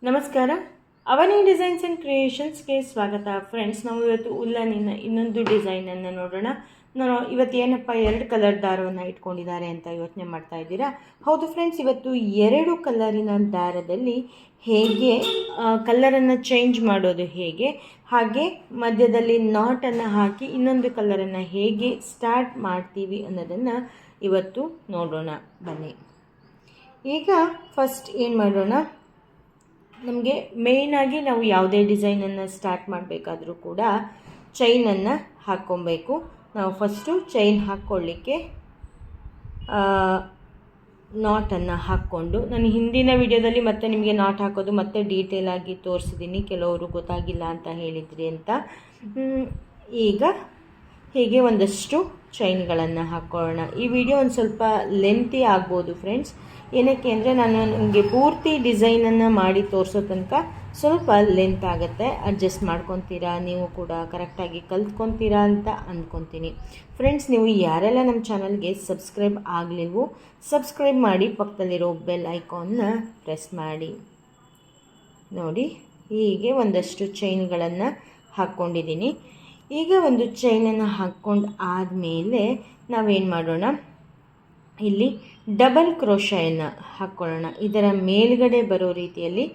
ನಮಸ್ಕಾರ. ಅವನಿ designs and ಕ್ರಿಯೇಷನ್ಸ್ಗೆ ಸ್ವಾಗತ friends. ನಾವು ಇವತ್ತು ಉಲ್ಲನಿನ ಇನ್ನೊಂದು ಡಿಸೈನನ್ನು ನೋಡೋಣ. ನಾನು ಇವತ್ತು ಏನಪ್ಪ 2 ಕಲರ್ ದಾರವನ್ನು ಇಟ್ಕೊಂಡಿದ್ದಾರೆ ಅಂತ ಯೋಚನೆ ಮಾಡ್ತಾ ಇದ್ದೀರಾ? ಹೌದು ಫ್ರೆಂಡ್ಸ್, ಇವತ್ತು 2 ಕಲರಿನ ದಾರದಲ್ಲಿ ಹೇಗೆ ಕಲರನ್ನು ಚೇಂಜ್ ಮಾಡೋದು ಹೇಗೆ, ಹಾಗೆ ಮಧ್ಯದಲ್ಲಿ ನಾಟನ್ನು ಹಾಕಿ ಇನ್ನೊಂದು ಕಲರನ್ನು ಹೇಗೆ ಸ್ಟಾರ್ಟ್ ಮಾಡ್ತೀವಿ ಅನ್ನೋದನ್ನು ಇವತ್ತು ನೋಡೋಣ ಬನ್ನಿ. ಈಗ ಫಸ್ಟ್ ಏನು ಮಾಡೋಣ, ನಮಗೆ ಮೇಯ್ನಾಗಿ ನಾವು ಯಾವುದೇ ಡಿಸೈನನ್ನು ಸ್ಟಾರ್ಟ್ ಮಾಡಬೇಕಾದ್ರೂ ಕೂಡ ಚೈನನ್ನು ಹಾಕ್ಕೊಬೇಕು. ನಾವು ಫಸ್ಟು ಚೈನ್ ಹಾಕ್ಕೊಳ್ಳಿಕ್ಕೆ ನಾಟನ್ನು ಹಾಕ್ಕೊಂಡು, ನಾನು ಹಿಂದಿನ ವಿಡಿಯೋದಲ್ಲಿ ಮತ್ತೆ ನಿಮಗೆ ನಾಟ್ ಹಾಕೋದು ಮತ್ತೆ ಡೀಟೇಲಾಗಿ ತೋರಿಸಿದ್ದೀನಿ, ಕೆಲವರು ಗೊತ್ತಾಗಿಲ್ಲ ಅಂತ ಹೇಳಿದ್ರಿ ಅಂತ. ಈಗ ಹೀಗೆ ಒಂದಷ್ಟು ಚೈನ್ಗಳನ್ನು ಹಾಕ್ಕೊಳ್ಳೋಣ. ಈ ವಿಡಿಯೋ ಒಂದು ಸ್ವಲ್ಪ ಲೆಂತಿ ಆಗ್ಬೋದು ಫ್ರೆಂಡ್ಸ್. ಏನಕ್ಕೆ ಅಂದರೆ ನಾನು ನಿಮಗೆ ಪೂರ್ತಿ ಡಿಸೈನನ್ನು ಮಾಡಿ ತೋರಿಸೋ ತನಕ ಸ್ವಲ್ಪ ಲೆಂತ್ ಆಗುತ್ತೆ. ಅಡ್ಜಸ್ಟ್ ಮಾಡ್ಕೊತೀರಾ, ನೀವು ಕೂಡ ಕರೆಕ್ಟಾಗಿ ಕಲ್ತ್ಕೊತೀರಾ ಅಂತ ಅಂದ್ಕೊತೀನಿ. ಫ್ರೆಂಡ್ಸ್, ನೀವು ಯಾರೆಲ್ಲ ನಮ್ಮ ಚಾನಲ್ಗೆ ಸಬ್ಸ್ಕ್ರೈಬ್ ಆಗಲಿಲ್ವೋ ಸಬ್ಸ್ಕ್ರೈಬ್ ಮಾಡಿ, ಪಕ್ಕದಲ್ಲಿರೋ ಬೆಲ್ ಐಕಾನ್ನ ಪ್ರೆಸ್ ಮಾಡಿ. ನೋಡಿ, ಹೀಗೆ ಒಂದಷ್ಟು ಚೈನ್ಗಳನ್ನು ಹಾಕ್ಕೊಂಡಿದ್ದೀನಿ. ಈಗ ಒಂದು ಚೈನನ್ನು ಹಾಕ್ಕೊಂಡು ಆದಮೇಲೆ ನಾವೇನು ಮಾಡೋಣ, ಇಲ್ಲಿ ಡಬಲ್ ಕ್ರೋಶೆಯನ್ನು ಹಾಕ್ಕೊಳ್ಳೋಣ. ಇದರ ಮೇಲ್ಗಡೆ ಬರೋ ರೀತಿಯಲ್ಲಿ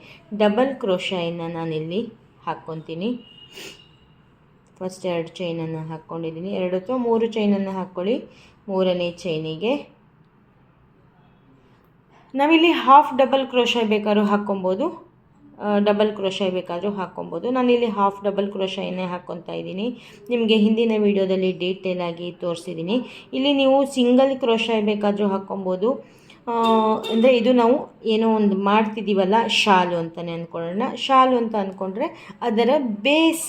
ಡಬಲ್ ಕ್ರೋಶೆಯನ್ನು ನಾನಿಲ್ಲಿ ಹಾಕ್ಕೊತೀನಿ. ಫಸ್ಟ್ 2 ಚೈನನ್ನು ಹಾಕ್ಕೊಂಡಿದ್ದೀನಿ. 2 ಅಥವಾ 3 ಚೈನನ್ನು ಹಾಕ್ಕೊಳ್ಳಿ. 3ನೇ ಚೈನಿಗೆ ನಾವಿಲ್ಲಿ ಹಾಫ್ ಡಬಲ್ ಕ್ರೋಶೆ ಬೇಕಾದ್ರೂ ಹಾಕ್ಕೊಬೋದು, ಡಬಲ್ ಕ್ರೋಶೆ ಬೇಕಾದರೂ ಹಾಕ್ಕೊಬೋದು. ನಾನಿಲ್ಲಿ ಹಾಫ್ ಡಬಲ್ ಕ್ರೋಶೆಯನ್ನೇ ಹಾಕ್ಕೊತಾ ಇದ್ದೀನಿ. ನಿಮಗೆ ಹಿಂದಿನ ವಿಡಿಯೋದಲ್ಲಿ ಡೀಟೇಲಾಗಿ ತೋರಿಸಿದ್ದೀನಿ. ಇಲ್ಲಿ ನೀವು ಸಿಂಗಲ್ ಕ್ರೋಶೆ ಬೇಕಾದರೂ ಹಾಕ್ಕೊಬೋದು. ಅಂದರೆ ಇದು ನಾವು ಏನೋ ಒಂದು ಮಾಡ್ತಿದ್ದೀವಲ್ಲ, ಶಾಲು ಅಂತಲೇ ಅಂದ್ಕೊಳ್ಳೋಣ. ಶಾಲು ಅಂತ ಅಂದ್ಕೊಂಡ್ರೆ ಅದರ ಬೇಸ್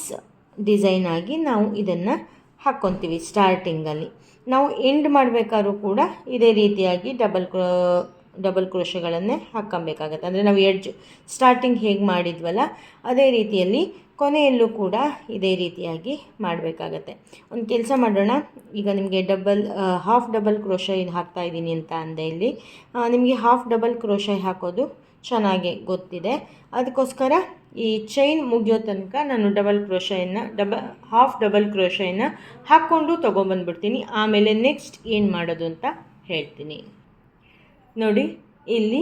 ಡಿಸೈನ್ ಆಗಿ ನಾವು ಇದನ್ನು ಹಾಕ್ಕೊತೀವಿ. ಸ್ಟಾರ್ಟಿಂಗಲ್ಲಿ ನಾವು ಎಂಡ್ ಮಾಡಬೇಕಾದ್ರೂ ಕೂಡ ಇದೇ ರೀತಿಯಾಗಿ ಡಬಲ್ ಕ್ರೋಶೆಗಳನ್ನೇ ಹಾಕ್ಕೊಬೇಕಾಗತ್ತೆ. ಅಂದರೆ ನಾವು ಎಡ್ಜ್ ಸ್ಟಾರ್ಟಿಂಗ್ ಹೇಗೆ ಮಾಡಿದ್ವಲ್ಲ ಅದೇ ರೀತಿಯಲ್ಲಿ ಕೊನೆಯಲ್ಲೂ ಕೂಡ ಇದೇ ರೀತಿಯಾಗಿ ಮಾಡಬೇಕಾಗತ್ತೆ. ಒಂದು ಕೆಲಸ ಮಾಡೋಣ, ಈಗ ನಿಮಗೆ ಹಾಫ್ ಡಬಲ್ ಕ್ರೋಶೆ ಇದು ಹಾಕ್ತಾಯಿದ್ದೀನಿ ಅಂತ ಅಂದೆ. ಇಲ್ಲಿ ನಿಮಗೆ ಹಾಫ್ ಡಬಲ್ ಕ್ರೋಶೆ ಹಾಕೋದು ಚೆನ್ನಾಗಿ ಗೊತ್ತಿದೆ. ಅದಕ್ಕೋಸ್ಕರ ಈ ಚೈನ್ ಮುಗಿಯೋ ತನಕ ನಾನು ಹಾಫ್ ಡಬಲ್ ಕ್ರೋಶೆಯನ್ನು ಹಾಕ್ಕೊಂಡು ತೊಗೊಂಬಂದ್ಬಿಡ್ತೀನಿ. ಆಮೇಲೆ ನೆಕ್ಸ್ಟ್ ಏನು ಮಾಡೋದು ಅಂತ ಹೇಳ್ತೀನಿ. ನೋಡಿ, ಇಲ್ಲಿ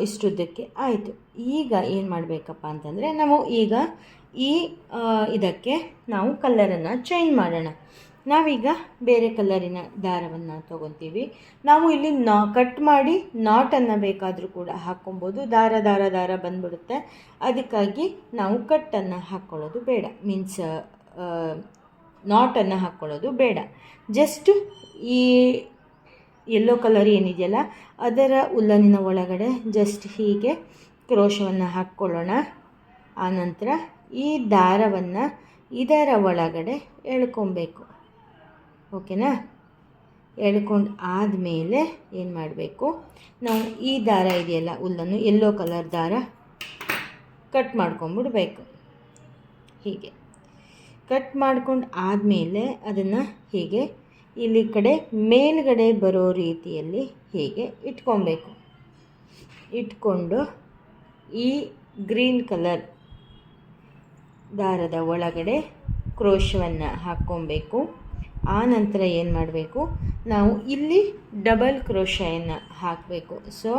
ಇಷ್ಟುದ್ದಕ್ಕೆ ಆಯಿತು. ಈಗ ಏನು ಮಾಡಬೇಕಪ್ಪ ಅಂತಂದರೆ, ನಾವು ಈಗ ಇದಕ್ಕೆ ನಾವು ಕಲರನ್ನು ಚೇಂಜ್ ಮಾಡೋಣ. ನಾವೀಗ ಬೇರೆ ಕಲರಿನ ದಾರವನ್ನು ತೊಗೊತೀವಿ. ನಾವು ಇಲ್ಲಿ ಕಟ್ ಮಾಡಿ ನಾಟನ್ನು ಬೇಕಾದರೂ ಕೂಡ ಹಾಕ್ಕೊಬೋದು. ದಾರ ಬಂದ್ಬಿಡುತ್ತೆ. ಅದಕ್ಕಾಗಿ ನಾವು ಕಟ್ಟನ್ನು ಹಾಕ್ಕೊಳ್ಳೋದು ಬೇಡ, ಮೀನ್ಸ್ ನಾಟನ್ನು ಹಾಕ್ಕೊಳ್ಳೋದು ಬೇಡ. ಜಸ್ಟ್ ಈ ಯೆಲ್ಲೋ ಕಲರ್ ಏನಿದೆಯಲ್ಲ ಅದರ ಉಲ್ಲನಿನ ಒಳಗಡೆ ಜಸ್ಟ್ ಹೀಗೆ ಕ್ರೋಶವನ್ನು ಹಾಕ್ಕೊಳ್ಳೋಣ. ಆನಂತರ ಈ ದಾರವನ್ನು ಇದರ ಒಳಗಡೆ ಎಳ್ಕೊಬೇಕು. ಓಕೆನಾ? ಎಳ್ಕೊಂಡು ಆದಮೇಲೆ ಏನು ಮಾಡಬೇಕು, ನಾವು ಈ ದಾರ ಇದೆಯಲ್ಲ ಉಲ್ಲನ್ನು, ಯೆಲ್ಲೋ ಕಲರ್ ದಾರ ಕಟ್ ಮಾಡ್ಕೊಂಬಿಡ್ಬೇಕು. ಹೀಗೆ ಕಟ್ ಮಾಡ್ಕೊಂಡು ಆದಮೇಲೆ ಅದನ್ನು ಹೀಗೆ ಇಲ್ಲಿ ಕಡೆ ಮೇಲ್ಗಡೆ ಬರೋ ರೀತಿಯಲ್ಲಿ ಹೀಗೆ ಇಟ್ಕೊಬೇಕು. ಇಟ್ಕೊಂಡು ಈ ಗ್ರೀನ್ ಕಲರ್ ದಾರದ ಒಳಗಡೆ ಕ್ರೋಶವನ್ನು ಹಾಕ್ಕೊಬೇಕು. ಆ ನಂತರ ಏನು ಮಾಡಬೇಕು, ನಾವು ಇಲ್ಲಿ ಡಬಲ್ ಕ್ರೋಶೆಯನ್ನು ಹಾಕಬೇಕು. ಸೊ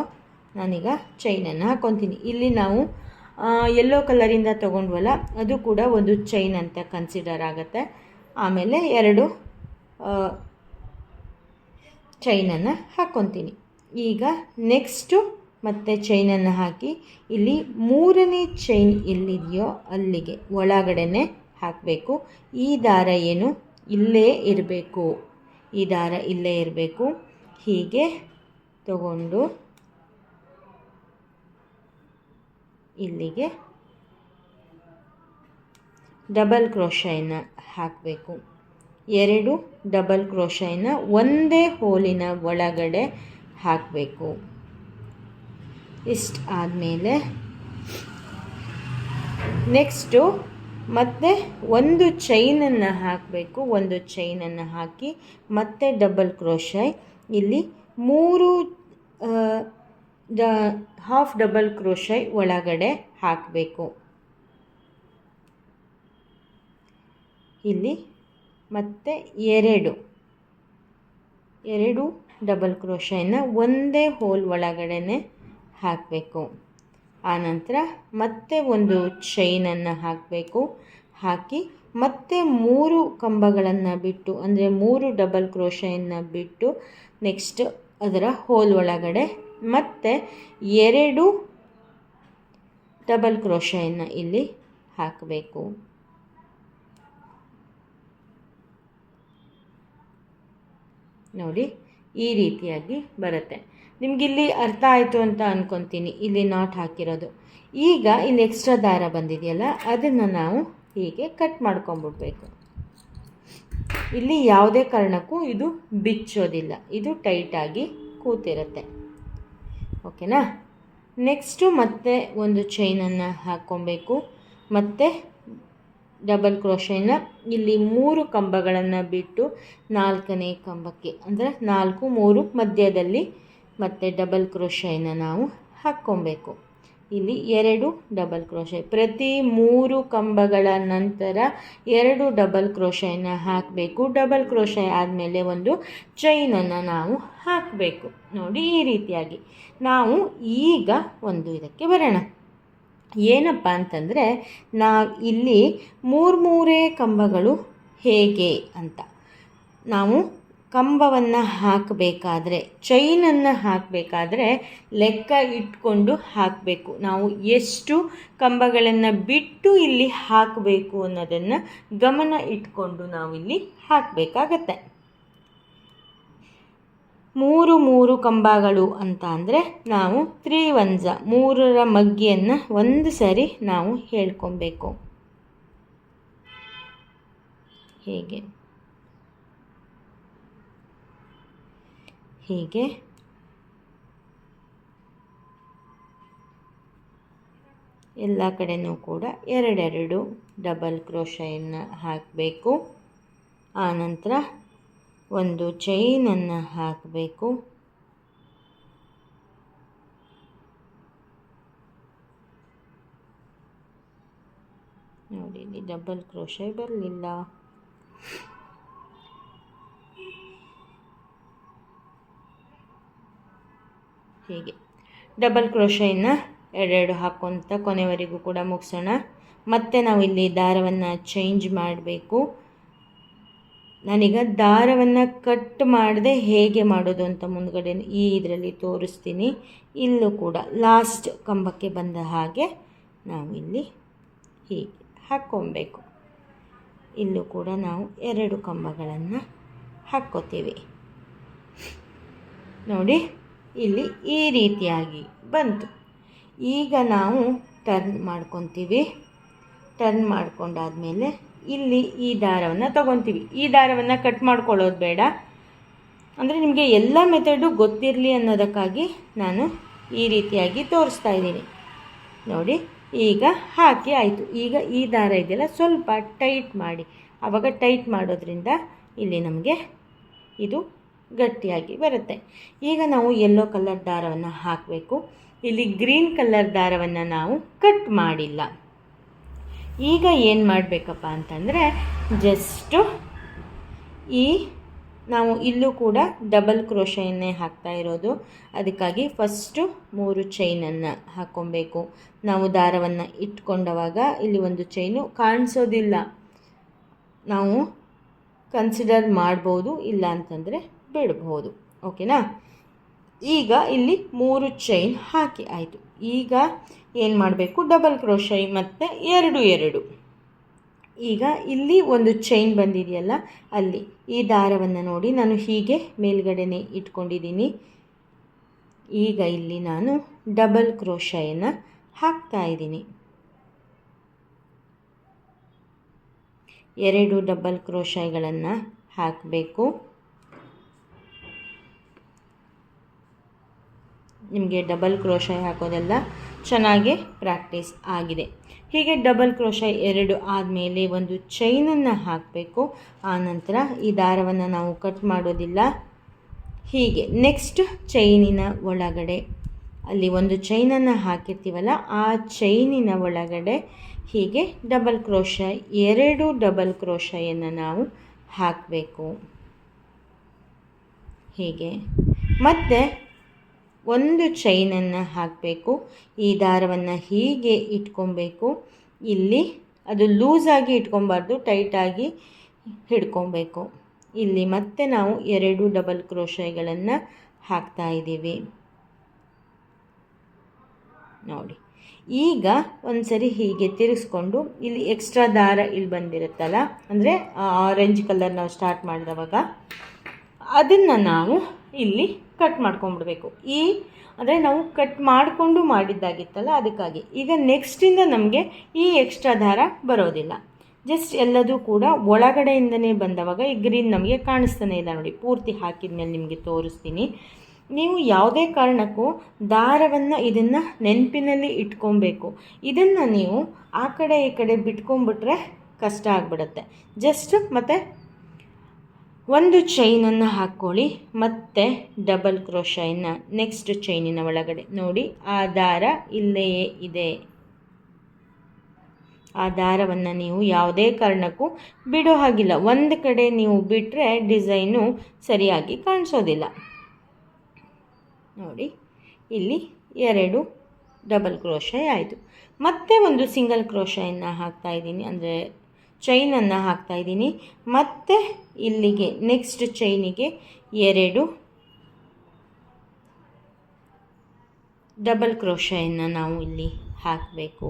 ನಾನೀಗ ಚೈನನ್ನು ಹಾಕ್ಕೊತೀನಿ. ಇಲ್ಲಿ ನಾವು ಯೆಲ್ಲೋ ಕಲರಿಂದ ತೊಗೊಂಡ್ವಲ್ಲ ಅದು ಕೂಡ ಒಂದು ಚೈನ್ ಅಂತ ಕನ್ಸಿಡರ್ ಆಗುತ್ತೆ. ಆಮೇಲೆ 2 ಚೈನನ್ನು ಹಾಕ್ಕೊತೀನಿ. ಈಗ ನೆಕ್ಸ್ಟು ಮತ್ತೆ ಚೈನನ್ನು ಹಾಕಿ ಇಲ್ಲಿ 3ನೇ ಚೈನ್ ಎಲ್ಲಿದೆಯೋ ಅಲ್ಲಿಗೆ ಒಳಗಡೆನೆ ಹಾಕಬೇಕು. ಈ ದಾರ ಏನು ಇಲ್ಲೇ ಇರಬೇಕು, ಈ ದಾರ ಇಲ್ಲೇ ಇರಬೇಕು. ಹೀಗೆ ತಗೊಂಡು ಇಲ್ಲಿಗೆ ಡಬಲ್ ಕ್ರೋಶೆಯನ್ನು ಹಾಕಬೇಕು. 2 ಡಬಲ್ ಕ್ರೋಶೆಯನ್ನು ಒಂದೇ ಹೋಲಿನ ಒಳಗಡೆ ಹಾಕಬೇಕು. ಇಷ್ಟು ಆದಮೇಲೆ ನೆಕ್ಸ್ಟು ಮತ್ತೆ ಒಂದು ಚೈನನ್ನು ಹಾಕಬೇಕು. ಒಂದು ಚೈನನ್ನು ಹಾಕಿ ಮತ್ತೆ ಡಬಲ್ ಕ್ರೋಶೆ ಇಲ್ಲಿ 3 ಹಾಫ್ ಡಬಲ್ ಕ್ರೋಶೈ ಒಳಗಡೆ ಹಾಕಬೇಕು. ಇಲ್ಲಿ ಮತ್ತೆ ಎರಡು ಡಬಲ್ ಕ್ರೋಶೈನ ಒಂದೇ ಹೋಲ್ ಒಳಗಡೆ ಹಾಕಬೇಕು. ಆನಂತರ ಮತ್ತೆ ಒಂದು ಚೈನನ್ನು ಹಾಕಬೇಕು. ಹಾಕಿ ಮತ್ತೆ 3 ಕಂಬಗಳನ್ನು ಬಿಟ್ಟು, ಅಂದರೆ 3 ಡಬಲ್ ಕ್ರೋಶೈನ ಬಿಟ್ಟು ನೆಕ್ಸ್ಟ್ ಅದರ ಹೋಲ್ ಒಳಗಡೆ ಮತ್ತೆ 2 ಡಬಲ್ ಕ್ರೋಶೈನ ಇಲ್ಲಿ ಹಾಕಬೇಕು. ನೋಡಿ, ಈ ರೀತಿಯಾಗಿ ಬರುತ್ತೆ. ನಿಮಗಿಲ್ಲಿ ಅರ್ಥ ಆಯಿತು ಅಂತ ಅಂದ್ಕೊತೀನಿ, ಇಲ್ಲಿ ನಾಟ್ ಹಾಕಿರೋದು. ಈಗ ಇಲ್ಲಿ ಎಕ್ಸ್ಟ್ರಾ ದಾರ ಬಂದಿದೆಯಲ್ಲ, ಅದನ್ನು ನಾವು ಹೀಗೆ ಕಟ್ ಮಾಡ್ಕೊಂಬಿಡ್ಬೇಕು. ಇಲ್ಲಿ ಯಾವುದೇ ಕಾರಣಕ್ಕೂ ಇದು ಬಿಚ್ಚೋದಿಲ್ಲ, ಇದು ಟೈಟಾಗಿ ಕೂತಿರುತ್ತೆ. ಓಕೆನಾ? ನೆಕ್ಸ್ಟು ಮತ್ತೆ ಒಂದು ಚೈನನ್ನು ಹಾಕ್ಕೊಬೇಕು. ಮತ್ತು ಡಬಲ್ ಕ್ರೋಶೈನ ಇಲ್ಲಿ 3 ಕಂಬಗಳನ್ನು ಬಿಟ್ಟು 4ನೇ ಕಂಬಕ್ಕೆ, ಅಂದರೆ 4 3 ಮಧ್ಯದಲ್ಲಿ ಮತ್ತೆ ಡಬಲ್ ಕ್ರೋಶೈನ ನಾವು ಹಾಕ್ಕೊಬೇಕು. ಇಲ್ಲಿ 2 ಡಬಲ್ ಕ್ರೋಶೈ, ಪ್ರತಿ 3 ಕಂಬಗಳ ನಂತರ 2 ಡಬಲ್ ಕ್ರೋಶೈನ ಹಾಕಬೇಕು. ಡಬಲ್ ಕ್ರೋಶೈ ಆದಮೇಲೆ ಒಂದು ಚೈನನ್ನು ನಾವು ಹಾಕಬೇಕು. ನೋಡಿ, ಈ ರೀತಿಯಾಗಿ ನಾವು ಈಗ ಒಂದು ಇದಕ್ಕೆ ಬರೋಣ. ಏನಪ್ಪ ಅಂತಂದರೆ, ನಾವು ಇಲ್ಲಿ 3 ಕಂಬಗಳು ಹೇಗೆ ಅಂತ, ನಾವು ಕಂಬವನ್ನು ಹಾಕಬೇಕಾದ್ರೆ, ಚೈನನ್ನು ಹಾಕಬೇಕಾದ್ರೆ ಲೆಕ್ಕ ಇಟ್ಕೊಂಡು ಹಾಕಬೇಕು. ನಾವು ಎಷ್ಟು ಕಂಬಗಳನ್ನು ಬಿಟ್ಟು ಇಲ್ಲಿ ಹಾಕಬೇಕು ಅನ್ನೋದನ್ನು ಗಮನ ಇಟ್ಕೊಂಡು ನಾವಿಲ್ಲಿ ಹಾಕಬೇಕಾಗತ್ತೆ. 3 ಕಂಬಗಳು ಅಂತ ಅಂದರೆ ನಾವು 3 1 3ರ ಮಗ್ಗಿಯನ್ನು ಒಂದು ಸರಿ ನಾವು ಹೇಳ್ಕೊಬೇಕು. ಹೀಗೆ ಎಲ್ಲ ಕಡೆನೂ ಕೂಡ 2 ಡಬಲ್ ಕ್ರೋಶೈನ ಹಾಕಬೇಕು. ಆನಂತರ ಒಂದು ಚೈನನ್ನು ಹಾಕಬೇಕು. ನೋಡಿ, ಇಲ್ಲಿ ಡಬಲ್ ಕ್ರೋಶೈ ಬರಲಿಲ್ಲ. ಹೀಗೆ ಡಬಲ್ ಕ್ರೋಶೈನ 2 ಹಾಕ್ಕೊತ ಕೊನೆವರೆಗೂ ಕೂಡ ಮುಗಿಸೋಣ. ಮತ್ತು ನಾವು ಇಲ್ಲಿ ದಾರವನ್ನು ಚೇಂಜ್ ಮಾಡಬೇಕು. ನಾನೀಗ ದಾರವನ್ನು ಕಟ್ ಮಾಡದೆ ಹೇಗೆ ಮಾಡೋದು ಅಂತ ಮುಂದ್ಗಡೆ ಈ ಇದರಲ್ಲಿ ತೋರಿಸ್ತೀನಿ. ಇಲ್ಲೂ ಕೂಡ ಲಾಸ್ಟ್ ಕಂಬಕ್ಕೆ ಬಂದ ಹಾಗೆ ನಾವು ಇಲ್ಲಿ ಹೀಗೆ ಹಾಕ್ಕೊಬೇಕು. ಇಲ್ಲೂ ಕೂಡ ನಾವು 2 ಕಂಬಗಳನ್ನು ಹಾಕ್ಕೋತೀವಿ. ನೋಡಿ, ಇಲ್ಲಿ ಈ ರೀತಿಯಾಗಿ ಬಂತು. ಈಗ ನಾವು ಟರ್ನ್ ಮಾಡ್ಕೊತೀವಿ. ಟರ್ನ್ ಮಾಡ್ಕೊಂಡಾದಮೇಲೆ ಇಲ್ಲಿ ಈ ದಾರವನ್ನು ತಗೊತೀವಿ. ಈ ದಾರವನ್ನು ಕಟ್ ಮಾಡ್ಕೊಳ್ಳೋದು ಬೇಡ, ಅಂದರೆ ನಿಮಗೆ ಎಲ್ಲ ಮೆಥಡು ಗೊತ್ತಿರಲಿ ಅನ್ನೋದಕ್ಕಾಗಿ ನಾನು ಈ ರೀತಿಯಾಗಿ ತೋರಿಸ್ತಾ ಇದ್ದೀನಿ. ನೋಡಿ, ಈಗ ಹಾಕಿ ಆಯಿತು. ಈಗ ಈ ದಾರ ಇದೆಯಲ್ಲ, ಸ್ವಲ್ಪ ಟೈಟ್ ಮಾಡಿ. ಆವಾಗ ಟೈಟ್ ಮಾಡೋದ್ರಿಂದ ಇಲ್ಲಿ ನಮಗೆ ಇದು ಗಟ್ಟಿಯಾಗಿ ಬರುತ್ತೆ. ಈಗ ನಾವು ಯೆಲ್ಲೋ ಕಲರ್ ದಾರವನ್ನು ಹಾಕಬೇಕು. ಇಲ್ಲಿ ಗ್ರೀನ್ ಕಲರ್ ದಾರವನ್ನು ನಾವು ಕಟ್ ಮಾಡಿಲ್ಲ. ಈಗ ಏನು ಮಾಡಬೇಕಪ್ಪ ಅಂತಂದರೆ, ಜಸ್ಟು ನಾವು ಇಲ್ಲೂ ಕೂಡ ಡಬಲ್ ಕ್ರೋಶೈನ್ನೇ ಹಾಕ್ತಾ ಇರೋದು. ಅದಕ್ಕಾಗಿ ಫಸ್ಟು 3 ಚೈನನ್ನು ಹಾಕ್ಕೊಬೇಕು. ನಾವು ದಾರವನ್ನು ಇಟ್ಕೊಂಡವಾಗ ಇಲ್ಲಿ ಒಂದು ಚೈನು ಕಾಣಿಸೋದಿಲ್ಲ, ನಾವು ಕನ್ಸಿಡರ್ ಮಾಡ್ಬೋದು, ಇಲ್ಲ ಅಂತಂದರೆ ಬಿಡ್ಬೋದು. ಓಕೆನಾ? ಈಗ ಇಲ್ಲಿ 3 ಚೈನ್ ಹಾಕಿ ಆಯಿತು. ಈಗ ಏನು ಮಾಡಬೇಕು, ಡಬಲ್ ಕ್ರೋಶೈ ಮತ್ತು 2 ಈಗ ಇಲ್ಲಿ ಒಂದು ಚೈನ್ ಬಂದಿದೆಯಲ್ಲ, ಅಲ್ಲಿ ಈ ದಾರವನ್ನು ನೋಡಿ ನಾನು ಹೀಗೆ ಮೇಲ್ಗಡೆನೇ ಇಟ್ಕೊಂಡಿದ್ದೀನಿ. ಈಗ ಇಲ್ಲಿ ನಾನು ಡಬಲ್ ಕ್ರೋಶೈನ ಹಾಕ್ತಾ ಇದ್ದೀನಿ. 2 ಡಬಲ್ ಕ್ರೋಶೈಗಳನ್ನು ಹಾಕಬೇಕು. ನಿಮಗೆ ಡಬಲ್ ಕ್ರೋಶೈ ಹಾಕೋದೆಲ್ಲ ಚೆನ್ನಾಗಿ ಪ್ರಾಕ್ಟೀಸ್ ಆಗಿದೆ. ಹೀಗೆ ಡಬಲ್ ಕ್ರೋಶೈ 2 ಆದಮೇಲೆ ಒಂದು ಚೈನನ್ನು ಹಾಕಬೇಕು. ಆನಂತರ ಈ ದಾರವನ್ನು ನಾವು ಕಟ್ ಮಾಡೋದಿಲ್ಲ. ಹೀಗೆ ನೆಕ್ಸ್ಟ್ ಚೈನಿನ ಒಳಗಡೆ ಅಲ್ಲಿ ಒಂದು ಚೈನನ್ನು ಹಾಕಿರ್ತೀವಲ್ಲ ಆ ಚೈನಿನ ಒಳಗಡೆ ಹೀಗೆ ಡಬಲ್ ಕ್ರೋಶೆ 2 ಡಬಲ್ ಕ್ರೋಶೆಯನ್ನು ನಾವು ಹಾಕಬೇಕು. ಹೀಗೆ ಮತ್ತೆ ಒಂದು ಚೈನನ್ನು ಹಾಕಬೇಕು. ಈ ದಾರವನ್ನು ಹೀಗೆ ಇಟ್ಕೊಬೇಕು. ಇಲ್ಲಿ ಅದು ಲೂಸಾಗಿ ಇಟ್ಕೊಬಾರ್ದು, ಟೈಟಾಗಿ ಹಿಡ್ಕೊಬೇಕು. ಇಲ್ಲಿ ಮತ್ತೆ ನಾವು 2 ಡಬಲ್ ಕ್ರೋಶೆಗಳನ್ನು ಹಾಕ್ತಾ ಇದ್ದೀವಿ ನೋಡಿ. ಈಗ ಒಂದ್ಸರಿ ಹೀಗೆ ತಿರುಗಿಸ್ಕೊಂಡು ಇಲ್ಲಿ ಎಕ್ಸ್ಟ್ರಾ ದಾರ ಇಲ್ಲಿ ಬಂದಿರುತ್ತಲ್ಲ, ಅಂದರೆ ಆರೆಂಜ್ ಕಲರ್ ನಾವು ಸ್ಟಾರ್ಟ್ ಮಾಡಿದವಾಗ ಅದನ್ನು ನಾವು ಇಲ್ಲಿ ಕಟ್ ಮಾಡ್ಕೊಂಡ್ಬಿಡ್ಬೇಕು. ಅಂದರೆ ನಾವು ಕಟ್ ಮಾಡಿಕೊಂಡು ಮಾಡಿದ್ದಾಗಿತ್ತಲ್ಲ ಅದಕ್ಕಾಗಿ. ಈಗ ನೆಕ್ಸ್ಟಿಂದ ನಮಗೆ ಈ ಎಕ್ಸ್ಟ್ರಾ ದಾರ ಬರೋದಿಲ್ಲ, ಜಸ್ಟ್ ಎಲ್ಲದೂ ಕೂಡ ಒಳಗಡೆಯಿಂದನೇ ಬಂದವಾಗ ಈ ಗ್ರೀನ್ ನಮಗೆ ಕಾಣಿಸ್ತಾನೆ ಇಲ್ಲ ನೋಡಿ. ಪೂರ್ತಿ ಹಾಕಿದ ಮೇಲೆ ನಿಮಗೆ ತೋರಿಸ್ತೀನಿ. ನೀವು ಯಾವುದೇ ಕಾರಣಕ್ಕೂ ದಾರವನ್ನು ಇದನ್ನು ನೆನಪಿನಲ್ಲಿ ಇಟ್ಕೊಬೇಕು. ಇದನ್ನು ನೀವು ಆ ಕಡೆ ಈ ಕಡೆ ಬಿಟ್ಕೊಂಡ್ಬಿಟ್ರೆ ಕಷ್ಟ ಆಗಿಬಿಡುತ್ತೆ. ಜಸ್ಟ್ ಮತ್ತು ಒಂದು ಚೈನನ್ನು ಹಾಕ್ಕೊಳ್ಳಿ, ಮತ್ತು ಡಬಲ್ ಕ್ರೋಶೆಯನ್ನು ನೆಕ್ಸ್ಟ್ ಚೈನಿನ ಒಳಗಡೆ ನೋಡಿ. ಆ ದಾರ ಇಲ್ಲೇ ಇದೆ. ಆ ದಾರವನ್ನು ನೀವು ಯಾವುದೇ ಕಾರಣಕ್ಕೂ ಬಿಡೋ ಹಾಗಿಲ್ಲ. ಒಂದು ಕಡೆ ನೀವು ಬಿಟ್ಟರೆ ಡಿಸೈನು ಸರಿಯಾಗಿ ಕಾಣಿಸೋದಿಲ್ಲ ನೋಡಿ. ಇಲ್ಲಿ 2 ಡಬಲ್ ಕ್ರೋಶೆ ಆಯಿತು. ಮತ್ತೆ ಒಂದು ಸಿಂಗಲ್ ಕ್ರೋಶೆಯನ್ನು ಹಾಕ್ತಾಯಿದ್ದೀನಿ, ಅಂದರೆ ಚೈನನ್ನು ಹಾಕ್ತಾಯಿದ್ದೀನಿ. ಮತ್ತು ಇಲ್ಲಿಗೆ ನೆಕ್ಸ್ಟ್ ಚೈನಿಗೆ 2 ಡಬಲ್ ಕ್ರೋಶೆಯನ್ನು ನಾವು ಇಲ್ಲಿ ಹಾಕಬೇಕು.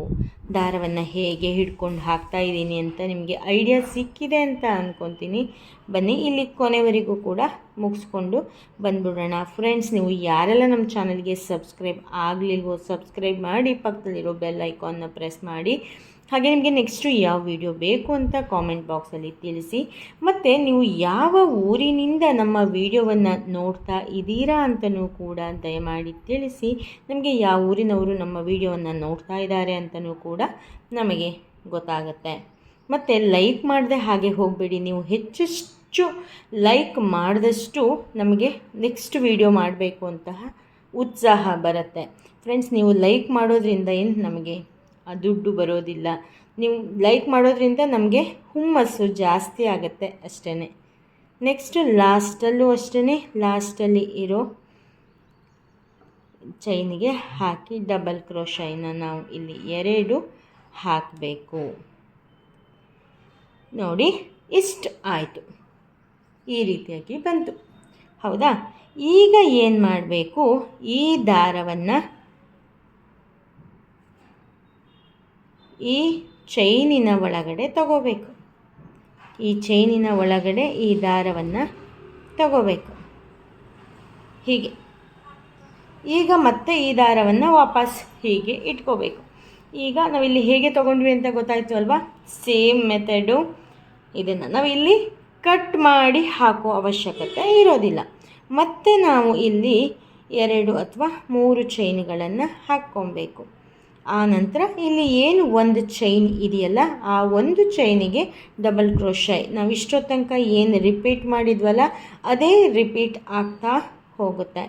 ದಾರವನ್ನು ಹೇಗೆ ಹಿಡ್ಕೊಂಡು ಹಾಕ್ತಾಯಿದ್ದೀನಿ ಅಂತ ನಿಮಗೆ ಐಡಿಯಾ ಸಿಕ್ಕಿದೆ ಅಂತ ಅಂದ್ಕೊತೀನಿ. ಬನ್ನಿ ಇಲ್ಲಿ ಕೊನೆವರೆಗೂ ಕೂಡ ಮುಗಿಸ್ಕೊಂಡು ಬಂದ್ಬಿಡೋಣ. ಫ್ರೆಂಡ್ಸ್, ನೀವು ಯಾರೆಲ್ಲ ನಮ್ಮ ಚಾನಲ್ಗೆ ಸಬ್ಸ್ಕ್ರೈಬ್ ಆಗಲಿಲ್ವೋ ಸಬ್ಸ್ಕ್ರೈಬ್ ಮಾಡಿ, ಪಕ್ಕದಲ್ಲಿರೋ ಬೆಲ್ ಐಕಾನ್ನ ಪ್ರೆಸ್ ಮಾಡಿ. ಹಾಗೆ ನಿಮಗೆ ನೆಕ್ಸ್ಟು ಯಾವ ವಿಡಿಯೋ ಬೇಕು ಅಂತ ಕಾಮೆಂಟ್ ಬಾಕ್ಸಲ್ಲಿ ತಿಳಿಸಿ. ಮತ್ತು ನೀವು ಯಾವ ಊರಿನಿಂದ ನಮ್ಮ ವಿಡಿಯೋವನ್ನು ನೋಡ್ತಾ ಇದ್ದೀರಾ ಅಂತಲೂ ಕೂಡ ದಯಮಾಡಿ ತಿಳಿಸಿ. ನಮಗೆ ಯಾವ ಊರಿನವರು ನಮ್ಮ ವಿಡಿಯೋವನ್ನು ನೋಡ್ತಾ ಇದ್ದಾರೆ ಅಂತಲೂ ಕೂಡ ನಮಗೆ ಗೊತ್ತಾಗುತ್ತೆ. ಮತ್ತು ಲೈಕ್ ಮಾಡದೆ ಹಾಗೆ ಹೋಗಬೇಡಿ. ನೀವು ಹೆಚ್ಚೆಚ್ಚು ಲೈಕ್ ಮಾಡಿದಷ್ಟು ನಮಗೆ ನೆಕ್ಸ್ಟ್ ವಿಡಿಯೋ ಮಾಡಬೇಕು ಅಂತಹ ಉತ್ಸಾಹ ಬರುತ್ತೆ. ಫ್ರೆಂಡ್ಸ್, ನೀವು ಲೈಕ್ ಮಾಡೋದ್ರಿಂದ ಏನು ನಮಗೆ ದುಡ್ಡು ಬರೋದಿಲ್ಲ. ನೀವು ಲೈಕ್ ಮಾಡೋದ್ರಿಂದ ನಮಗೆ ಹುಮ್ಮಸ್ಸು ಜಾಸ್ತಿ ಆಗುತ್ತೆ ಅಷ್ಟೇ. ನೆಕ್ಸ್ಟು ಲಾಸ್ಟಲ್ಲೂ ಅಷ್ಟೇ, ಲಾಸ್ಟಲ್ಲಿ ಇರೋ ಚೈನಿಗೆ ಹಾಕಿ ಡಬಲ್ ಕ್ರೋಶೆಯನ್ನು ನಾವು ಇಲ್ಲಿ 2 ಹಾಕಬೇಕು ನೋಡಿ. ಇಷ್ಟು ಆಯಿತು, ಈ ರೀತಿಯಾಗಿ ಬಂತು. ಹೌದಾ? ಈಗ ಏನು ಮಾಡಬೇಕು, ಈ ದಾರವನ್ನು ಈ ಚೈನಿನ ಒಳಗಡೆ ತಗೋಬೇಕು. ಈ ಚೈನಿನ ಒಳಗಡೆ ಈ ದಾರವನ್ನು ತಗೋಬೇಕು ಹೀಗೆ. ಈಗ ಮತ್ತೆ ಈ ದಾರವನ್ನು ವಾಪಸ್ ಹೀಗೆ ಇಟ್ಕೋಬೇಕು. ಈಗ ನಾವಿಲ್ಲಿ ಹೇಗೆ ತೊಗೊಂಡ್ವಿ ಅಂತ ಗೊತ್ತಾಯಿತು ಅಲ್ವಾ? Same method. ಇದನ್ನು ನಾವಿಲ್ಲಿ ಕಟ್ ಮಾಡಿ ಹಾಕೋ ಅವಶ್ಯಕತೆ ಇರೋದಿಲ್ಲ. ಮತ್ತು ನಾವು ಇಲ್ಲಿ 2 ಅಥವಾ 3 ಚೈನ್ಗಳನ್ನು ಹಾಕ್ಕೊಬೇಕು. ಆ ನಂತರ ಇಲ್ಲಿ ಏನು ಒಂದು ಚೈನ್ ಇದೆಯಲ್ಲ, ಆ ಒಂದು ಚೈನಿಗೆ ಡಬಲ್ ಕ್ರೋಶೆ ನಾವು ಇಷ್ಟೊತ್ತು ತನಕ ಏನು ರಿಪೀಟ್ ಮಾಡಿದ್ವಲ್ಲ ಅದೇ ರಿಪೀಟ್ ಆಗ್ತಾ ಹೋಗುತ್ತೆ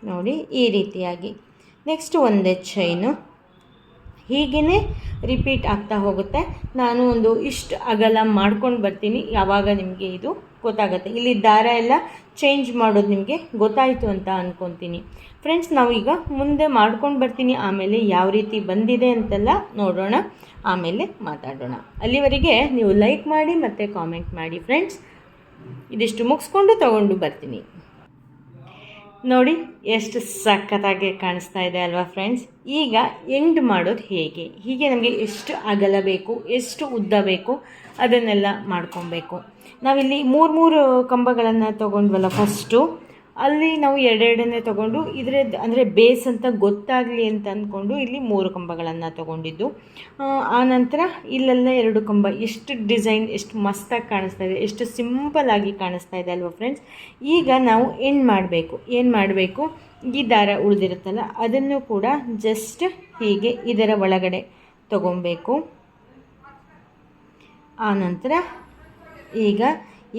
ನೋಡಿ, ಈ ರೀತಿಯಾಗಿ. ನೆಕ್ಸ್ಟ್ ಒಂದೇ ಚೈನು ಹೀಗೇ ರಿಪೀಟ್ ಆಗ್ತಾ ಹೋಗುತ್ತೆ. ನಾನು ಒಂದು ಇಷ್ಟು ಅಗಲ ಮಾಡ್ಕೊಂಡು ಬರ್ತೀನಿ, ಯಾವಾಗ ನಿಮಗೆ ಇದು ಗೊತ್ತಾಗುತ್ತೆ. ಇಲ್ಲಿ ದಾರ ಎಲ್ಲ ಚೇಂಜ್ ಮಾಡೋದು ನಿಮಗೆ ಗೊತ್ತಾಯಿತು ಅಂತ ಅಂದ್ಕೊತೀನಿ. ಫ್ರೆಂಡ್ಸ್, ನಾವು ಈಗ ಮುಂದೆ ಮಾಡ್ಕೊಂಡು ಬರ್ತೀನಿ. ಆಮೇಲೆ ಯಾವ ರೀತಿ ಬಂದಿದೆ ಅಂತೆಲ್ಲ ನೋಡೋಣ, ಆಮೇಲೆ ಮಾತಾಡೋಣ. ಅಲ್ಲಿವರೆಗೆ ನೀವು ಲೈಕ್ ಮಾಡಿ ಮತ್ತು ಕಾಮೆಂಟ್ ಮಾಡಿ ಫ್ರೆಂಡ್ಸ್. ಇದಿಷ್ಟು ಮುಗಿಸ್ಕೊಂಡು ತಗೊಂಡು ಬರ್ತೀನಿ ನೋಡಿ. ಎಷ್ಟು ಸಖತ್ತಾಗಿ ಕಾಣಿಸ್ತಾ ಇದೆ ಅಲ್ವಾ ಫ್ರೆಂಡ್ಸ್? ಈಗ ಎಂಡ್ ಮಾಡೋದು ಹೇಗೆ, ಹೀಗೆ ನಮಗೆ ಎಷ್ಟು ಅಗಲ ಬೇಕು, ಎಷ್ಟು ಉದ್ದ ಬೇಕು ಅದನ್ನೆಲ್ಲ ಮಾಡ್ಕೊಬೇಕು. ನಾವಿಲ್ಲಿ 3 ಕಂಬಗಳನ್ನು ತೊಗೊಂಡ್ವಲ್ಲ ಫಸ್ಟು, ಅಲ್ಲಿ ನಾವು 2 ತೊಗೊಂಡು ಇದರದ್ದು ಅಂದರೆ ಬೇಸ್ ಅಂತ ಗೊತ್ತಾಗಲಿ ಅಂತ ಅಂದ್ಕೊಂಡು ಇಲ್ಲಿ 3 ಕಂಬಗಳನ್ನು ತೊಗೊಂಡಿದ್ದು. ಆನಂತರ ಇಲ್ಲೆಲ್ಲ 2 ಕಂಬ. ಎಷ್ಟು ಡಿಸೈನ್ ಎಷ್ಟು ಮಸ್ತಾಗಿ ಕಾಣಿಸ್ತಾ ಇದೆ, ಎಷ್ಟು ಸಿಂಪಲ್ಲಾಗಿ ಕಾಣಿಸ್ತಾ ಇದೆ ಅಲ್ವಾ ಫ್ರೆಂಡ್ಸ್? ಈಗ ನಾವು ಎಂಡ್ ಮಾಡಬೇಕು. ಏನು ಮಾಡಬೇಕು, ಈ ದಾರ ಉಳಿದಿರುತ್ತಲ್ಲ ಅದನ್ನು ಕೂಡ ಜಸ್ಟ್ ಹೀಗೆ ಇದರ ಒಳಗಡೆ ತೊಗೊಬೇಕು. ಆನಂತರ ಈಗ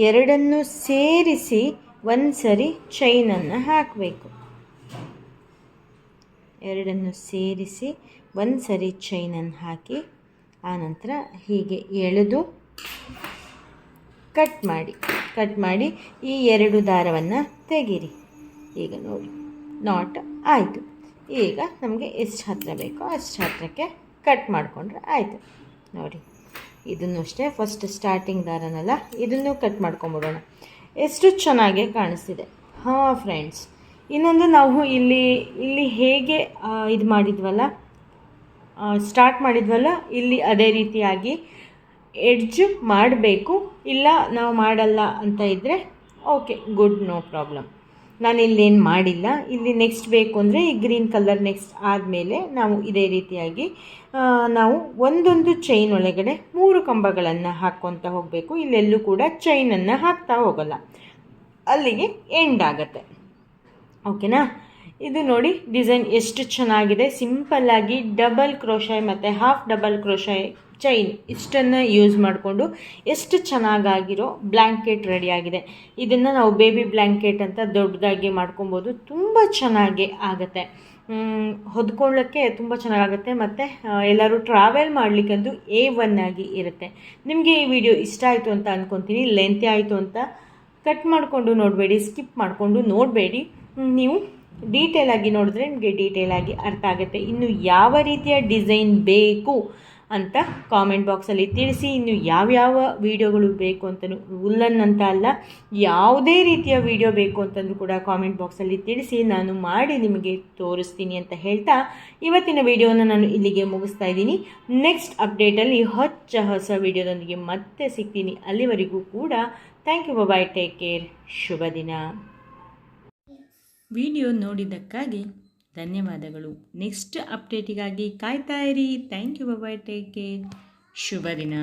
2 ಸೇರಿಸಿ ಒಂದು ಸರಿ ಚೈನನ್ನು ಹಾಕಬೇಕು. ಎರಡನ್ನು ಸೇರಿಸಿ ಒಂದು ಸರಿ ಚೈನನ್ನು ಹಾಕಿ ಆನಂತರ ಹೀಗೆ ಎಳೆದು ಕಟ್ ಮಾಡಿ ಈ 2 ದಾರವನ್ನು ತೆಗೀರಿ. ಈಗ ನೋಡಿ ನಾಟ್ ಆಯಿತು. ಈಗ ನಮಗೆ ಎಷ್ಟು ಹತ್ತಿರ ಬೇಕೋ ಅಷ್ಟು ಹತ್ತಿರಕ್ಕೆ ಕಟ್ ಮಾಡಿಕೊಂಡ್ರೆ ಆಯಿತು. ನೋಡಿ ಇದನ್ನು ಅಷ್ಟೇ ಫಸ್ಟ್ ಸ್ಟಾರ್ಟಿಂಗ್ ದಾರನಲ್ಲ, ಇದನ್ನು ಕಟ್ ಮಾಡ್ಕೊಂಬಿಡೋಣ. ಎಷ್ಟು ಚೆನ್ನಾಗಿ ಕಾಣಿಸ್ತಿದೆ. ಹಾಂ ಫ್ರೆಂಡ್ಸ್, ಇನ್ನೊಂದು ನಾವು ಇಲ್ಲಿ ಹೇಗೆ ಇದು ಮಾಡಿದ್ವಲ್ಲ, ಸ್ಟಾರ್ಟ್ ಮಾಡಿದ್ವಲ್ಲ, ಇಲ್ಲಿ ಅದೇ ರೀತಿಯಾಗಿ ಎಡ್ಜು ಮಾಡಬೇಕು. ಇಲ್ಲ ನಾವು ಮಾಡಲ್ಲ ಅಂತ ಇದ್ದರೆ ಓಕೆ, ಗುಡ್, ನೋ ಪ್ರಾಬ್ಲಮ್. ನಾನು ಇಲ್ಲೇನು ಮಾಡಿಲ್ಲ. ಇಲ್ಲಿ ನೆಕ್ಸ್ಟ್ ಬೇಕು ಅಂದರೆ ಈ ಗ್ರೀನ್ ಕಲರ್ ನೆಕ್ಸ್ಟ್ ಆದಮೇಲೆ ನಾವು ಇದೇ ರೀತಿಯಾಗಿ ನಾವು ಒಂದೊಂದು ಚೈನ್ ಒಳಗಡೆ 3 ಕಂಬಗಳನ್ನು ಹಾಕ್ಕೊತ ಹೋಗಬೇಕು. ಇಲ್ಲೆಲ್ಲೂ ಕೂಡ ಚೈನನ್ನು ಹಾಕ್ತಾ ಹೋಗಲ್ಲ, ಅಲ್ಲಿಗೆ ಎಂಡ್ ಆಗುತ್ತೆ. ಓಕೆನಾ? ಇದು ನೋಡಿ ಡಿಸೈನ್ ಎಷ್ಟು ಚೆನ್ನಾಗಿದೆ. ಸಿಂಪಲ್ಲಾಗಿ ಡಬಲ್ ಕ್ರೋಶೈ ಮತ್ತು ಹಾಫ್ ಡಬಲ್ ಕ್ರೋಶೈ ಚೈನ್ ಇಷ್ಟನ್ನು ಯೂಸ್ ಮಾಡಿಕೊಂಡು ಎಷ್ಟು ಚೆನ್ನಾಗಿರೋ ಬ್ಲ್ಯಾಂಕೆಟ್ ರೆಡಿಯಾಗಿದೆ. ಇದನ್ನು ನಾವು ಬೇಬಿ ಬ್ಲ್ಯಾಂಕೆಟ್ ಅಂತ ದೊಡ್ಡದಾಗಿ ಮಾಡ್ಕೊಬೋದು. ತುಂಬ ಚೆನ್ನಾಗಿ ಆಗುತ್ತೆ, ಹೊದ್ಕೊಳ್ಳೋಕ್ಕೆ ತುಂಬ ಚೆನ್ನಾಗಾಗುತ್ತೆ. ಮತ್ತು ಎಲ್ಲರೂ ಟ್ರಾವೆಲ್ ಮಾಡಲಿಕ್ಕಂತೂ A1 ಆಗಿ ಇರುತ್ತೆ. ನಿಮಗೆ ಈ ವಿಡಿಯೋ ಇಷ್ಟ ಆಯಿತು ಅಂತ ಅಂದ್ಕೊತೀನಿ. ಲೆಂತಿ ಆಯಿತು ಅಂತ ಕಟ್ ಮಾಡಿಕೊಂಡು ನೋಡಬೇಡಿ, ಸ್ಕಿಪ್ ಮಾಡಿಕೊಂಡು ನೋಡಬೇಡಿ. ನೀವು ಡೀಟೇಲಾಗಿ ನೋಡಿದ್ರೆ ನಿಮಗೆ ಡೀಟೇಲಾಗಿ ಅರ್ಥ ಆಗುತ್ತೆ. ಇನ್ನು ಯಾವ ರೀತಿಯ ಡಿಸೈನ್ ಬೇಕು ಅಂತ ಕಾಮೆಂಟ್ ಬಾಕ್ಸಲ್ಲಿ ತಿಳಿಸಿ. ಇನ್ನು ಯಾವ್ಯಾವ ವೀಡಿಯೋಗಳು ಬೇಕು ಅಂತಲೂ, ಉಲ್ಲನ್ ಅಂತ ಅಲ್ಲ, ಯಾವುದೇ ರೀತಿಯ ವೀಡಿಯೋ ಬೇಕು ಅಂತಂದ್ರೂ ಕೂಡ ಕಾಮೆಂಟ್ ಬಾಕ್ಸಲ್ಲಿ ತಿಳಿಸಿ, ನಾನು ಮಾಡಿ ನಿಮಗೆ ತೋರಿಸ್ತೀನಿ ಅಂತ ಹೇಳ್ತಾ ಇವತ್ತಿನ ವೀಡಿಯೋನ ನಾನು ಇಲ್ಲಿಗೆ ಮುಗಿಸ್ತಾ ಇದ್ದೀನಿ. ನೆಕ್ಸ್ಟ್ ಅಪ್ಡೇಟಲ್ಲಿ ಹೊಸ ವೀಡಿಯೋದೊಂದಿಗೆ ಮತ್ತೆ ಸಿಗ್ತೀನಿ. ಅಲ್ಲಿವರೆಗೂ ಕೂಡ thank you, bye, take care, ಶುಭ ದಿನ. ವಿಡಿಯೋ ನೋಡಿದ್ದಕ್ಕಾಗಿ ಧನ್ಯವಾದಗಳು. ನೆಕ್ಸ್ಟ್ ಅಪ್ಡೇಟಿಗಾಗಿ ಕಾಯ್ತಾ ಇರಿ. Thank you, bye, take care, ಶುಭ ದಿನ.